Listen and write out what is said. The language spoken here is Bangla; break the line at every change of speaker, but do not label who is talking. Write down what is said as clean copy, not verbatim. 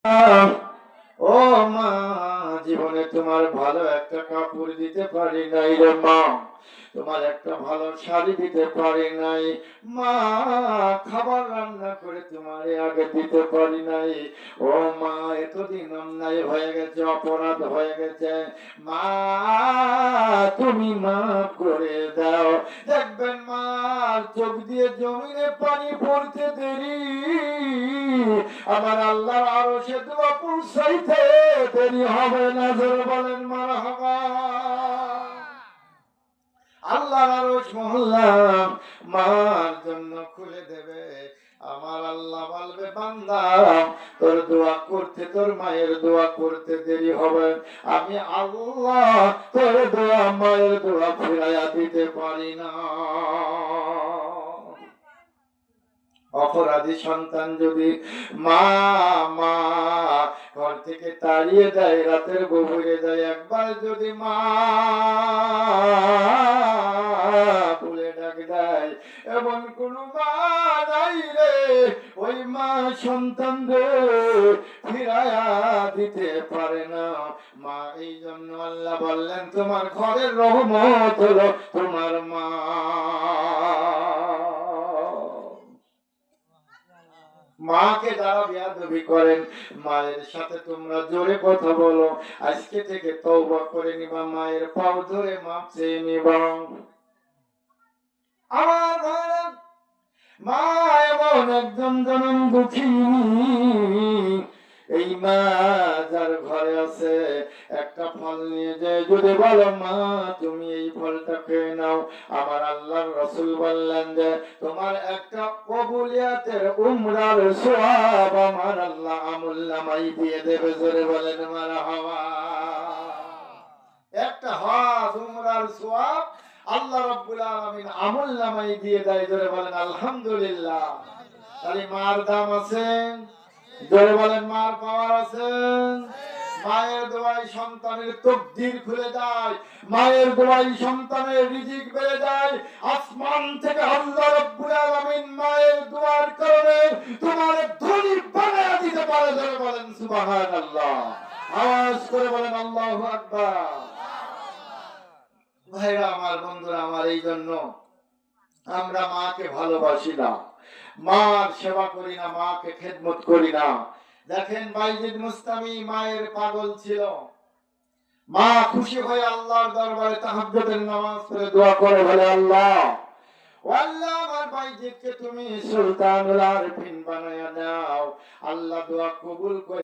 ও মা, জীবনে তোমার ভালো একটা কাপড় দিতে পারি নাই রে মা, তোমার একটা ভালো শাড়ি দিতে পারি নাই মা, খাবার রান্না করে তোমার আগে দিতে পারি নাই। ও মা, এতদিন অন্যায় হয়ে গেছে, অপরাধ হয়ে গেছে মা, তুমি মাফ করে দাও। দেখবেন মা, চোখ দিয়ে জমিনে পানি পড়তে দেরি, আমার আল্লাহর আরশে দোয়া পৌঁছাইতে দেরি হবে না। জোরে বলেন মারহাবা। আল্লাহর আরশ মহল্লা মার জন্য খুলে দেবে। আমার আল্লাহ বলবে, বান্দা তোর দোয়া করতে, তোর মায়ের দোয়া করতে দেরি হবে, আমি আল্লাহ তোর দোয়া, মায়ের দোয়া ফিরাইয়া দিতে পারি না। অপরাধী সন্তান যদি মা মা ঘর থেকে তাড়িয়ে দেয়, রাতের গভীরে যায়, একবার যদি মা বলে ডাক দেয়, এমন কোন মা নাই রে, ওই মা সন্তানদের ফিরাইয়া দিতে পারে না। মা, এই জন্য আল্লাহ বললেন, তোমার ঘরের রহমত হলো তোমার মা। মাকে যারা বেয়াদবি করেন, মায়ের সাথে তোমরা জোরে কথা বলো, আজকে থেকে তওবা করে নিবা, মায়ের পাও ধরে মাপ চেয়ে নিবা। আমার ভাইরা, মা এমন একজন জনম দুঃখিনী, এই মা যার ঘরে আছে, একটা ফল নিয়ে যায়, যদি বলো মা তুমি এই ফলটা খেয়ে নাও, আমার আল্লাহর রাসূল বললেন যে তোমার একটা কবুলিয়াতের উমরার সওয়াব আমার আল্লাহ আমুলনামায় দিয়ে দেবে। জোরে বলেন মারহাবা। একটা হজ উমরার সওয়াব আল্লাহ রাব্বুল আলামিন আমুলনামায় দিয়ে দেয়। জোরে বলেন আলহামদুলিল্লাহ। তাহলে মার দাম আছে, জোরে বলেন মার পাওয়ার আছে। মায়ের দোয়ায় সন্তানের তকদির খুলে যায়, মায়ের দোয়ায় সন্তানের রিজিক বেড়ে যায়। আসমান থেকে আল্লাহ রাব্বুল আলামিন মায়ের দোয়ার কারণে তোমার ধনী বানায় দিতে পারে। জোরে বলেন সুবহানাল্লাহ। আওয়াজ করে বলেন আল্লাহু আকবার। ভাইরা আমার, বন্ধুরা আমার, এই জন্য আমরা মাকে ভালোবাসি না, মার সেবা করি না, মাকে খেদমত করি না। দেখেন বাইজিদ মুস্তামি মায়ের পাগল ছিল, মা খুশি হয়ে আল্লাহর দরবারে তাহাজ্জুদের নামাজ পড়ে দোয়া করে, বলে আল্লাহ, ও আল্লাহ, আমার বাইজিদকে তুমি সুলতানুল আরিফিন বানায়া দাও। আল্লাহ দোয়া কবুল করে